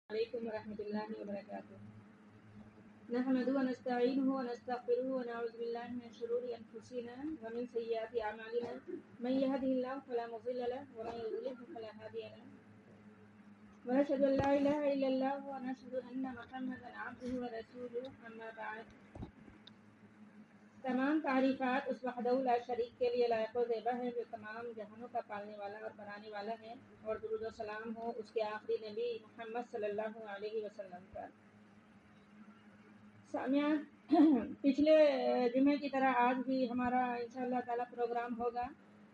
علیکم ورحمۃ اللہ وبرکاتہ نحمده ونستعینه ونستغفره ونعوذ باللہ من شرور انفسنا ومن سیئات اعمالنا من يهده الله فلا مضل له ومن يضلل فلا هادي له ونشهد ان لا اله الا الله ونشهد ان محمدا عبده ورسوله اما بعد تمام تعریفات اس وحدہ لا شریک کے لیے لائق و زیبا ہے جو تمام جہانوں کا پالنے والا اور بنانے والا ہے، اور درود و سلام ہو اس کے آخری نبی محمد صلی اللہ علیہ وسلم پر۔ سامعین، پچھلے جمعے کی طرح آج بھی ہمارا انشاءاللہ تعالی پروگرام ہوگا،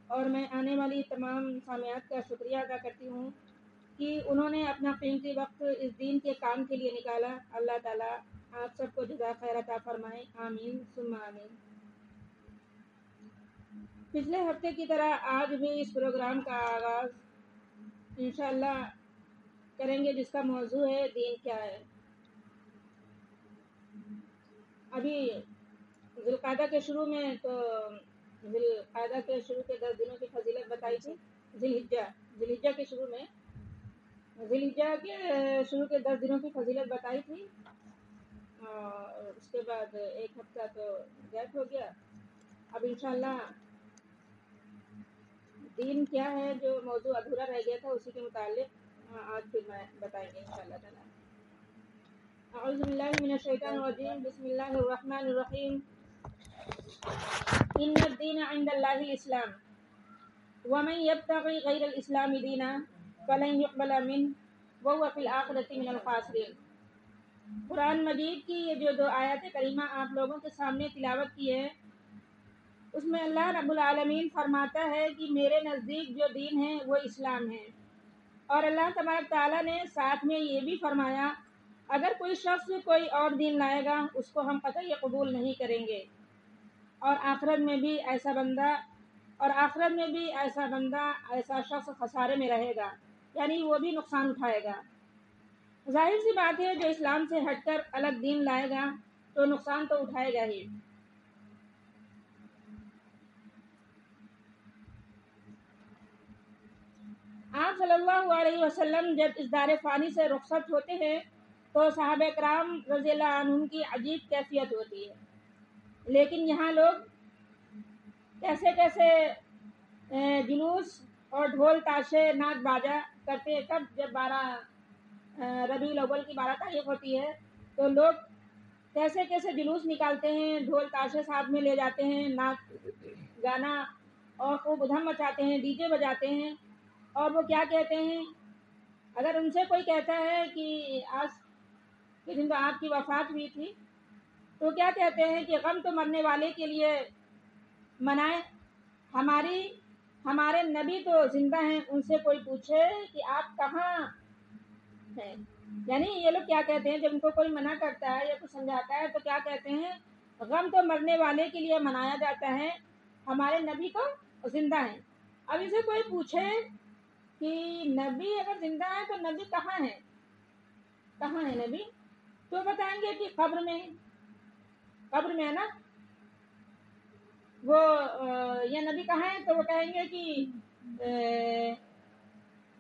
اور میں آنے والی تمام سامعات کا شکریہ ادا کرتی ہوں کہ انہوں نے اپنا قیمتی وقت اس دین کے کام کے لیے نکالا۔ اللہ تعالیٰ آپ سب کو جزا خیر عطا فرمائے، آمین ثم آمین۔ پچھلے ہفتے کی طرح آج بھی اس پروگرام کا آغاز انشاءاللہ کریں گے، جس کا موضوع ہے دین کیا ہے۔ ابھی ذوالقعدہ کے شروع میں تو ذوالقعدہ کے شروع کے 10 دنوں کی فضیلت بتائی تھی، ذوالحجہ کے شروع میں ذوالحجہ کے شروع کے 10 دنوں کی فضیلت بتائی تھی، اور اس کے بعد ایک ہفتہ تو غائب ہو گیا۔ اب انشاءاللہ دین کیا ہے جو موضوع ادھورا رہ گیا تھا، اسی کے متعلق آج پھر میں بتائیں گے انشاءاللہ تعالی۔ اعوذ باللہ من الشیطان الرجیم، بسم اللہ الرحمن الرحیم۔ ان الدین عند اللہ الاسلام ومن یبتغی غیر الاسلام دینا فلن یقبل منہ وہو فی الآخرۃ من الخاسرین۔ قرآن مجید کی یہ جو 2 آیات کریمہ آپ لوگوں کے سامنے تلاوت کی ہے، اس میں اللہ رب العالمین فرماتا ہے کہ میرے نزدیک جو دین ہے وہ اسلام ہے، اور اللہ تبارک تعالیٰ نے ساتھ میں یہ بھی فرمایا اگر کوئی شخص کوئی اور دین لائے گا اس کو ہم قطعی قبول نہیں کریں گے، اور آخرت میں بھی ایسا شخص خسارے میں رہے گا، یعنی وہ بھی نقصان اٹھائے گا۔ ظاہر سی بات ہے جو اسلام سے ہٹ کر الگ دین لائے گا تو نقصان تو اٹھائے گا ہی۔ آپ صلی اللہ علیہ وسلم جب اس دار فانی سے رخصت ہوتے ہیں تو صحابہ کرام رضی اللہ عنہم کی عجیب کیفیت ہوتی ہے، لیکن یہاں لوگ کیسے جلوس اور ڈھول تاشے ناچ باجا کرتے ہیں۔ کب جب 12 ربیع الاول کی 12 تاریخ ہوتی ہے تو لوگ کیسے جلوس نکالتے ہیں، ڈھول تاشے ساتھ میں لے جاتے ہیں، ناچ گانا اور خوب ادھم مچاتے ہیں، ڈی جے بجاتے ہیں، اور وہ کیا کہتے ہیں، اگر ان سے کوئی کہتا ہے کہ آج کے دن تو آپ کی وفات ہوئی تھی، تو کیا کہتے ہیں کہ غم تو مرنے والے کے لیے منائے، ہمارے نبی تو زندہ ہیں، ان سے کوئی پوچھے کہ آپ کہاں ہیں۔ یعنی یہ لوگ کیا کہتے ہیں، جب ان کو کوئی منع کرتا ہے یا کچھ سمجھاتا ہے تو کیا کہتے ہیں، غم تو مرنے والے کے لیے منایا جاتا ہے، ہمارے نبی تو زندہ ہیں۔ اب اسے کوئی پوچھے کہ نبی اگر زندہ ہے تو نبی کہاں ہے نبی، تو بتائیں گے کہ قبر میں ہے نا۔ وہ یہ نبی کہاں ہے تو وہ کہیں گے کہ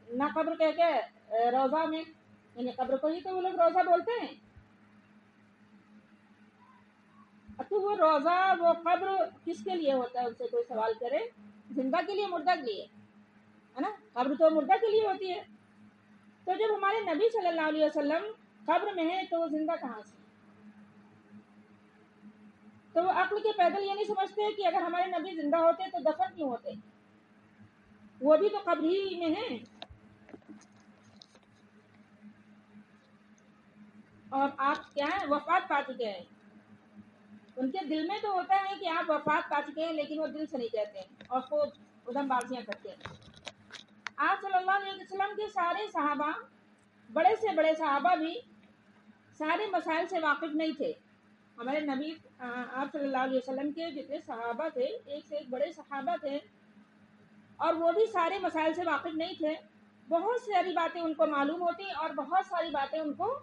نہ قبر کہہ کے روضہ میں، یعنی قبر کو ہی تو وہ لوگ روضہ بولتے ہیں۔ تو وہ روضہ وہ قبر کس کے لیے ہوتا ہے، ان سے کوئی سوال کرے، زندہ کے لیے مردہ کے لیے ہے نا، قبر تو مردہ کے لیے ہوتی ہے۔ تو جب ہمارے نبی صلی اللہ علیہ وسلم قبر میں ہیں تو وہ زندہ کہاں سے؟ تو وہ عقل کے پیدل یہ نہیں سمجھتے کہ اگر ہمارے نبی زندہ ہوتے تو دفن کیوں ہوتے، وہ بھی تو قبر ہی میں ہیں، اور آپ کیا ہیں، وفات پا چکے ہیں۔ ان کے دل میں تو ہوتا ہے کہ آپ وفات پا چکے ہیں، لیکن وہ دل سے نہیں کہتے ہیں اور خوب ادھم بازیاں کرتے ہیں۔ آپ صلی اللہ علیہ وسلم کے سارے صحابہ، بڑے سے بڑے صحابہ بھی سارے مسائل سے واقف نہیں تھے۔ ہمارے نبی آپ صلی اللہ علیہ وسلم کے جتنے صحابہ تھے، ایک سے ایک بڑے صحابہ تھے، اور وہ بھی سارے مسائل سے واقف نہیں تھے۔ بہت ساری باتیں ان کو معلوم ہوتی اور بہت ساری باتیں ان کو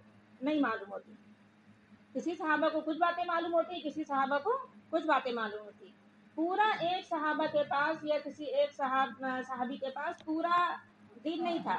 نہیں معلوم ہوتی۔ کسی صحابہ کو کچھ باتیں معلوم ہوتی، کسی صحابہ کو کچھ باتیں معلوم ہوتی۔ پورا ایک صحابہ کے پاس یا کسی ایک صحابی کے پاس پورا دین نہیں تھا،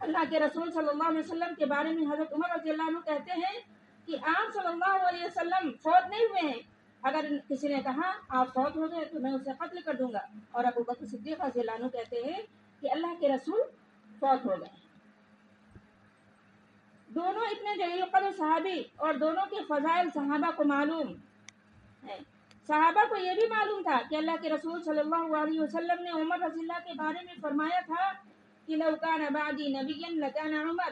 اللہ کے رسول صلی اللہ علیہ وسلم کے بارے میں حضرت عمر رضی اللہ عنہ کہتے ہیں کہ آپ صلی اللہ علیہ وسلم فوت نہیں ہوئے ہیں، اگر کسی نے کہا آپ فوت ہو گئے تو میں اسے قتل کر دوں گا۔ اور ابو بکر صدیق رضی اللہ عنہ کہتے ہیں کہ اللہ کے رسول فوت ہو گئے۔ دونوں اتنے جلیل القدر صحابی اور دونوں کے فضائل صحابہ کو معلوم ہے۔ صحابہ کو یہ بھی معلوم تھا کہ اللہ کے رسول صلی اللہ علیہ وسلم نے عمر رضی اللہ کے بارے میں فرمایا تھا کہ لو کان بعدی نبیا لکان عمر،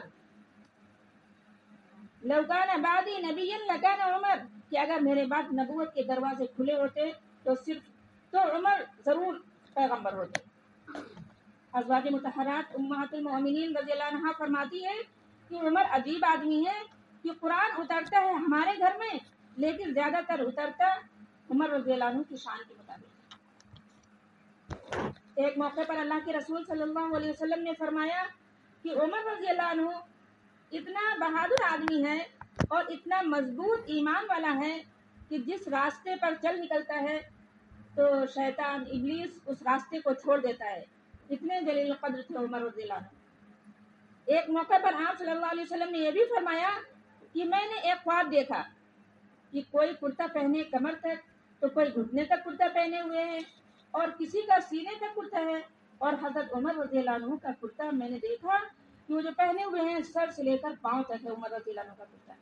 لو کان بعدی نبیا لکان عمر، کہ اگر میرے بعد نبوت کے دروازے کھلے ہوتے تو عمر ضرور پیغمبر ہوتے۔ ازواج مطہرات امہات المؤمنین رضی اللہ عنہا فرماتی ہے کہ عمر عجیب آدمی ہے کہ قرآن اترتا ہے ہمارے گھر میں لیکن زیادہ تر اترتا عمر رضی اللہ عنہ کی شان کے مطابق۔ ایک موقع پر اللہ کے رسول صلی اللہ علیہ وسلم نے فرمایا کہ عمر رضی اللہ عنہ اتنا بہادر آدمی ہے اور اتنا مضبوط ایمان والا ہے کہ جس راستے پر چل نکلتا ہے تو شیطان ابلیس اس راستے کو چھوڑ دیتا ہے۔ اتنے جلیل القدر تھے عمر رضی اللہ عنہ۔ ایک موقع پر آپ صلی اللہ علیہ وسلم نے یہ بھی فرمایا کہ میں نے ایک خواب دیکھا کہ کوئی کرتا پہنے کمر تک تو کوئی گھٹنے تک کرتا پہنے ہوئے ہیں اور کسی کا سینے تک کرتا ہے، اور حضرت عمر رضی اللہ عنہ کا کرتا میں نے دیکھا کہ وہ جو پہنے ہوئے ہیں سر سے لے کر پاؤں تک ہے عمر رضی اللہ عنہ کا کرتا،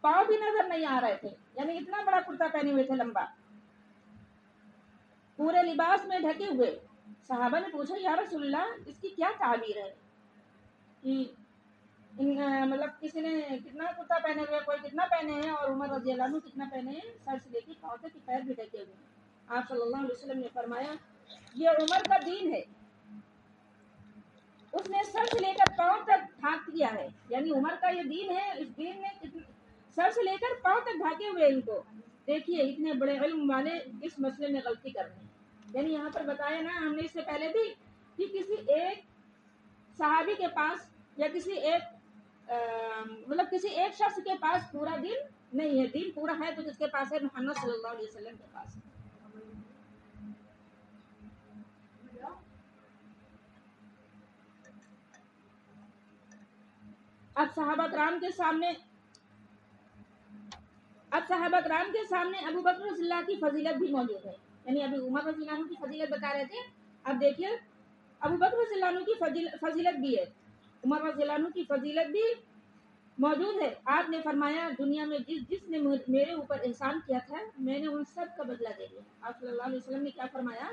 پاؤں بھی نظر نہیں آ رہے تھے، یعنی اتنا بڑا کرتا پہنے ہوئے تھے لمبا، پورے لباس میں ڈھکے ہوئے۔ صحابہ نے پوچھا یا رسول اللہ اس کی کیا تعبیر ہے کہ مطلب کسی نے کتنا کرتا پہنے ہوئے، کوئی کتنا پہنے ہیں، اور عمر رضی اللہ عنہ کتنا پہنے ہیں، سر سے لے کے پاؤں تک پیر بھی ڈھکے ہوئے ہیں۔ آپ صلی اللہ علیہ وسلم نے فرمایا یہ عمر کا دین ہے، اس نے سر سے لے کر پاؤں تک ڈھانک دیا ہے، یعنی عمر کا یہ دین ہے، اس دین نے سر سے لے کر پاؤں تک ڈھانکے ہوئے ان کو۔ دیکھیے اتنے بڑے علم والے اس مسئلے میں غلطی کر رہے ہیں۔ یعنی یہاں پر بتایا نا ہم نے اس سے پہلے بھی کہ کسی ایک صحابی کے پاس یا کسی ایک مطلب کسی ایک شخص کے پاس پورا دین نہیں ہے، دین پورا ہے تو کس کے پاس ہے؟ محمد صلی اللہ علیہ وسلم کے پاس۔ اب صحابہ کرام کے سامنے ابو بکر رضی اللہ کی فضیلت بھی موجود ہے، یعنی ابھی عمر رضی اللہ عنہ کی فضیلت بتا رہے تھے، اب دیکھیے ابو بکر رضی اللہ عنہ کی فضیلت بھی ہے، عمر رضی اللہ عنہ کی فضیلت بھی موجود ہے۔ آپ نے فرمایا دنیا میں جس نے میرے اوپر احسان کیا تھا میں نے ان سب کا بدلہ دے دیا۔ آپ صلی اللہ علیہ وسلم نے کیا فرمایا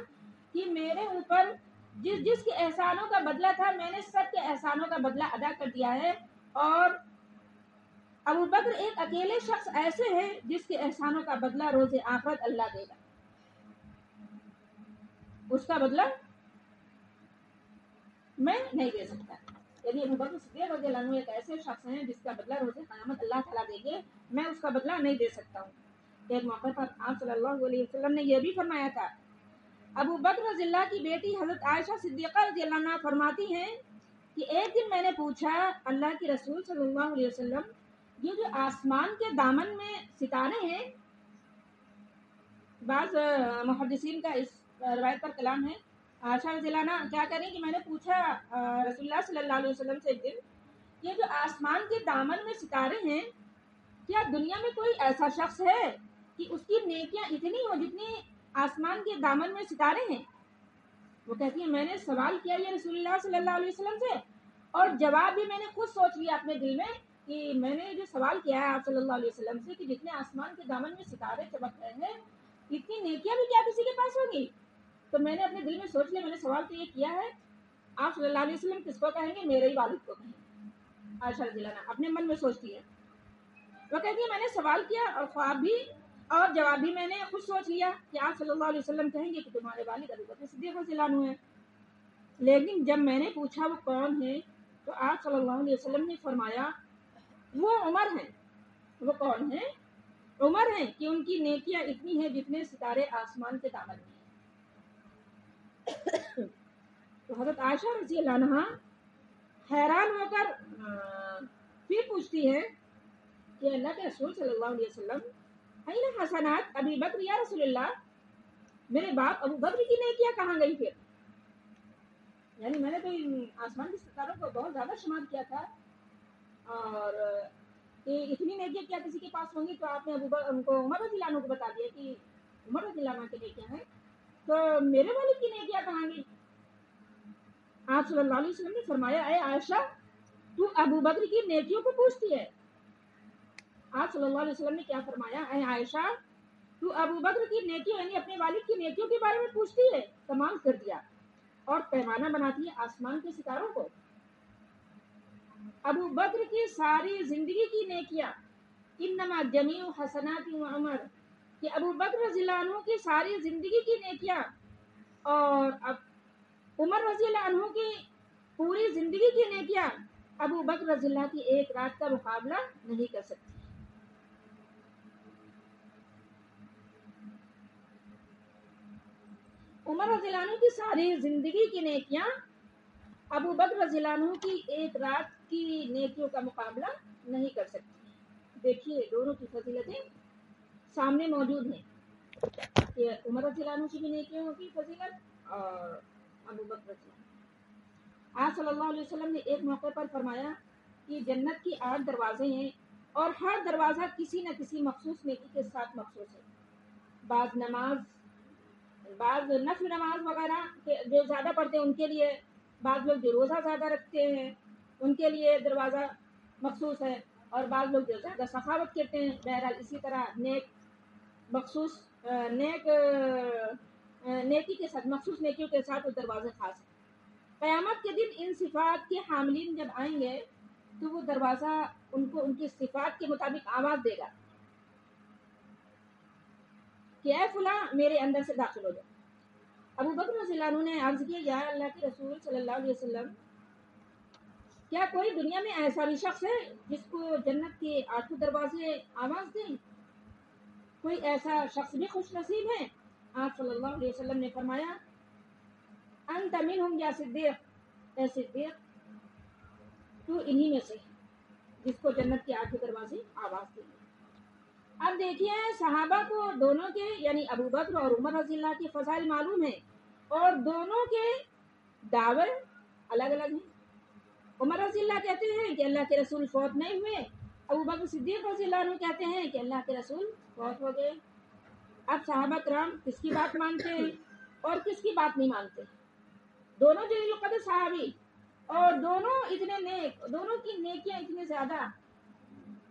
کہ میرے اوپر جس کے احسانوں کا بدلہ تھا میں نے سب کے احسانوں کا بدلہ ادا کر دیا ہے، اور ابو بکر ایک اکیلے شخص ایسے ہیں جس کے احسانوں کا بدلہ روز آخرت اللہ دے گا، اس کا بدلہ میں نہیں دے سکتا۔ یعنی ابو بکر صدیق رضی اللہ عنہ ایک ایسے شخص ہیں جس کا بدلہ روز قیامت اللہ تعالیٰ دیں گے، میں اس کا بدلہ نہیں دے سکتا ہوں۔ ایک موقع پر آپ صلی اللہ علیہ وسلم نے یہ بھی فرمایا تھا۔ ابو بکر رضی اللہ کی بیٹی حضرت عائشہ صدیقہ رضی اللہ عنہ فرماتی ہیں کہ ایک دن میں نے پوچھا اللہ کے رسول صلی اللہ علیہ وسلم یہ جو آسمان کے دامن میں ستارے ہیں، بعض محدثین کا اس روایت پر کلام ہے، عائشہ رضی اللہ عنہ کیا کریں کہ میں نے پوچھا رسول اللہ صلی اللہ علیہ وسلم سے ایک دن یہ جو آسمان کے دامن میں ستارے ہیں کیا دنیا میں کوئی ایسا شخص ہے کہ اس کی نیکیاں اتنی ہو جتنی آسمان کے دامن میں ستارے ہیں؟ وہ کہتی ہے میں نے سوال کیا یہ رسول اللہ صلی اللہ علیہ وسلم سے، اور جواب بھی میں نے خود سوچ لیا اپنے دل میں کہ میں نے جو سوال کیا ہے آپ صلی اللہ علیہ وسلم سے کہ جتنے آسمان کے دامن میں ستارے چمک رہے ہیں اتنی نیکیاں بھی کیا کسی کے پاس ہوگی؟ تو میں نے اپنے دل میں سوچ لیا میں نے سوال تو یہ کیا ہے، آپ صلی اللہ علیہ وسلم کس کو کہیں گے؟ میرے ہی والد کو کہیں گے۔ عائشہ رضی اللہ عنہ اپنے من میں سوچتی ہے، وہ کہتی ہے میں نے سوال کیا اور خواب بھی اور جواب بھی میں نے خود سوچ لیا کہ آپ صلی اللہ علیہ وسلم کہیں گے کہ تمہارے والد ابو بکر صدیق رضی اللہ عنہ ہیں، لیکن جب میں نے پوچھا وہ کون ہے تو آپ صلی اللہ علیہ وسلم نے فرمایا وہ عمر ہیں۔ وہ کون ہیں؟ عمر ہیں کہ ان کی نیکیاں اتنی ہیں جتنے ستارے آسمان کے دامن میں۔ تو حضرت عائشہ رضی اللہ عنہ حیران ہو کر پھر پوچھتی ہے کہ اللہ کے رسول صلی اللہ علیہ وسلم این حسنات ابی بکر یا رسول اللہ، میرے باپ ابو بکر کی نیکیاں کہاں گئی پھر؟ یعنی میں نے تو آسمان کے ستاروں کو بہت زیادہ شمار کیا تھا، اور کہ اتنی نیکیاں کیا کسی کے پاس ہوں گی، تو آپ نے ان کو عمر رضی اللہ عنہ کو بتا دیا کہ عمر رضی اللہ عنہ کی نیکیاں ہیں، تو میرے والد کی نیکیاں کہاں گئی؟ آپ صلی اللہ علیہ وسلم نے فرمایا، اے عائشہ تو ابو بکر کی نیکیوں کو پوچھتی ہے۔ آپ صلی اللہ علیہ وسلم نے کیا فرمایا؟ اے عائشہ تو ابو بکر کی نیکیوں یعنی اپنے والد کی نیکیوں کے بارے میں پوچھتی ہے، تمام کر دیا اور پیمانہ بناتی ہے آسمان کے ستاروں کو۔ ابو بکر کی ساری زندگی کی نیکیاں، انما جمیع حسنات عمر، کہ ابو بکر رضی اللہ عنہ کی ساری زندگی کی نیکیاں اور عمر رضی اللہ عنہ کی پوری زندگی کی نیکیاں ابو بکر رضی اللہ کی ایک رات کا مقابلہ نہیں کر سکتی۔ عمر رضی اللہ عنہ کی ساری زندگی کی نیکیاں ابو بکر رضی اللہ عنہ کی ایک رات کی نیکیوں کا مقابلہ نہیں کر سکتی۔ دیکھیے دونوں کی فضیلتیں سامنے موجود ہیں کہ عمر رضی اللہ عنہ کی بھی نیکیوں کی فضیلت اور ابو بکر رضی اللہ عنہ۔ آپ صلی اللہ علیہ وسلم نے ایک موقع پر فرمایا کہ جنت کی 8 دروازے ہیں اور ہر دروازہ کسی نہ کسی مخصوص نیکی کے ساتھ مخصوص ہے۔ بعض نفل نماز وغیرہ جو زیادہ پڑھتے ہیں ان کے لیے، بعض لوگ جو روزہ زیادہ رکھتے ہیں ان کے لیے دروازہ مخصوص ہے، اور بعض لوگ جو زیادہ سخاوت کرتے ہیں۔ بہرحال اسی طرح نیکی کے ساتھ مخصوص نیکیوں کے ساتھ وہ دروازے خاص ہیں۔ قیامت کے دن ان صفات کے حاملین جب آئیں گے تو وہ دروازہ ان کو ان کی صفات کے مطابق آواز دے گا کہ اے فلاں میرے اندر سے داخل ہو جائے۔ ابو بکر رضی اللہ عنہ نے عرض کیا، یا اللہ کے رسول صلی اللہ علیہ وسلم، کیا کوئی دنیا میں ایسا بھی شخص ہے جس کو جنت کے 8 دروازے آواز دیں؟ کوئی ایسا شخص بھی خوش نصیب ہے؟ آپ صلی اللہ علیہ وسلم نے فرمایا، انت منہم یا صدیق، اے صدیق تو انہی میں سے جس کو جنت کے 8 دروازے آواز دیں۔ اب دیکھیے صحابہ کو دونوں کے یعنی ابو بکر اور عمر رضی اللہ کے فضائل معلوم ہیں اور دونوں کے دعوے الگ الگ ہیں۔ عمر رضی اللہ کہتے ہیں کہ اللہ کے رسول فوت نہیں ہوئے، ابو بکر صدیق رضی اللہ عنہ کہتے ہیں کہ اللہ کے رسول فوت ہو گئے۔ اب صحابہ کرام کس کی بات مانتے ہیں اور کس کی بات نہیں مانتے؟ دونوں جلیل القدر صحابی اور دونوں اتنے نیک، دونوں کی نیکیاں اتنی زیادہ،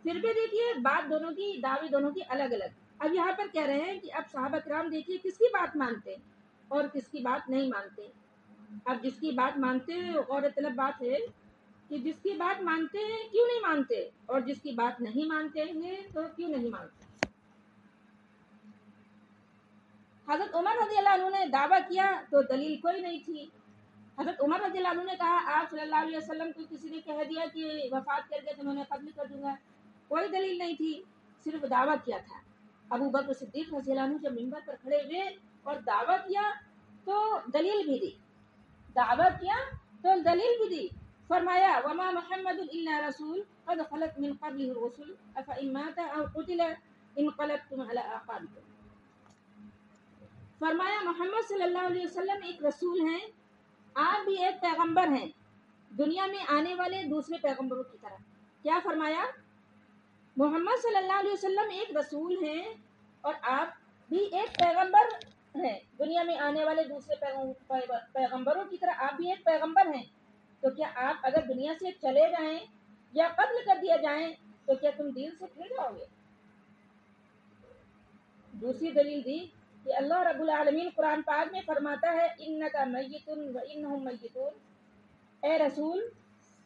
پھر بھی دیکھیے بات دونوں کی، دعوے دونوں کی الگ الگ۔ اب یہاں پر کہہ رہے ہیں کہ اب صحابہ کرام دیکھیے کس کی بات مانتے اور کس کی بات نہیں مانتے۔ اب جس کی بات مانتے ہیں غور طلب بات ہے کہ جس کی بات مانتے ہیں کیوں نہیں مانتے، اور جس کی بات نہیں مانتے ہیں تو کیوں نہیں مانتے۔ حضرت عمر رضی اللہ عنہ نے دعویٰ کیا تو دلیل کوئی نہیں تھی۔ حضرت عمر رضی اللہ عنہ نے کہا، آپ صلی اللہ علیہ وسلم کو کسی نے کہہ دیا کہ وفات کر گئے تو میں انہیں قتل کر دوں گا، کوئی دلیل نہیں تھی، صرف دعویٰ کیا تھا۔ ابو بکر صدیق رضی اللہ عنہ جب منبر پر کھڑے ہوئے اور دعویٰ کیا تو دلیل بھی دی، دعویٰ کیا تو دلیل بھی دی۔ فرمایا، وما محمد الا رسول قد خلت من قبله الرسل افإن مات او قتل انقلبتم على اعقابكم۔ فرمایا محمد صلی اللہ علیہ وسلم ایک رسول ہیں، آپ بھی ایک پیغمبر ہیں، دنیا میں آنے والے دوسرے پیغمبروں کی طرح۔ کیا فرمایا؟ محمد صلی اللہ علیہ وسلم ایک رسول ہیں اور آپ بھی ایک پیغمبر ہیں، دنیا میں آنے والے دوسرے پیغمبروں کی طرح آپ بھی ایک پیغمبر ہیں، تو کیا آپ اگر دنیا سے چلے جائیں یا قتل کر دیا جائیں تو کیا تم دین سے پھر جاؤ گے؟ دوسری دلیل دی کہ اللہ رب العالمین قرآن پاک میں فرماتا ہے، انک میت وانہم میتون، اے رسول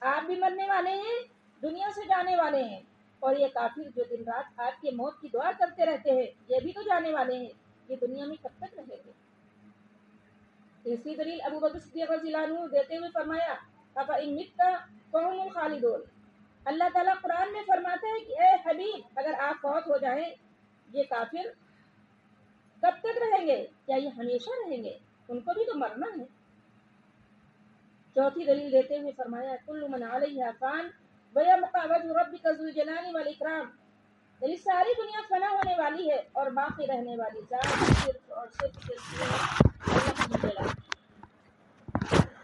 آپ بھی مرنے والے ہیں، دنیا سے جانے والے ہیں، اور یہ کافر جو دن رات آپ کے موت کی دعا کرتے رہتے ہیں یہ بھی تو جانے والے ہیں، یہ دنیا میں کب تک رہیں گے؟ تیسری دلیل ابو بکر صدیق رضی اللہ عنہ دیتے ہوئے فرمایا، فَإِن مِتَّ فَهُمُ الْخَالِدُونَ، اللہ تعالیٰ قرآن میں فرماتا ہے کہ اے حبیب اگر آپ فوت ہو جائیں یہ کافر کب تک رہیں گے؟ کیا یہ ہمیشہ رہیں گے؟ ان کو بھی تو مرنا ہے۔ چوتھی دلیل دیتے ہوئے فرمایا، کل من علیہا فان ویبقى وجہ ربک ذو الجلال والاکرام، یہ ساری دنیا فنا ہونے والی ہے اور باقی رہنے والی ذات صرف اور صرف اللہ کی جلال۔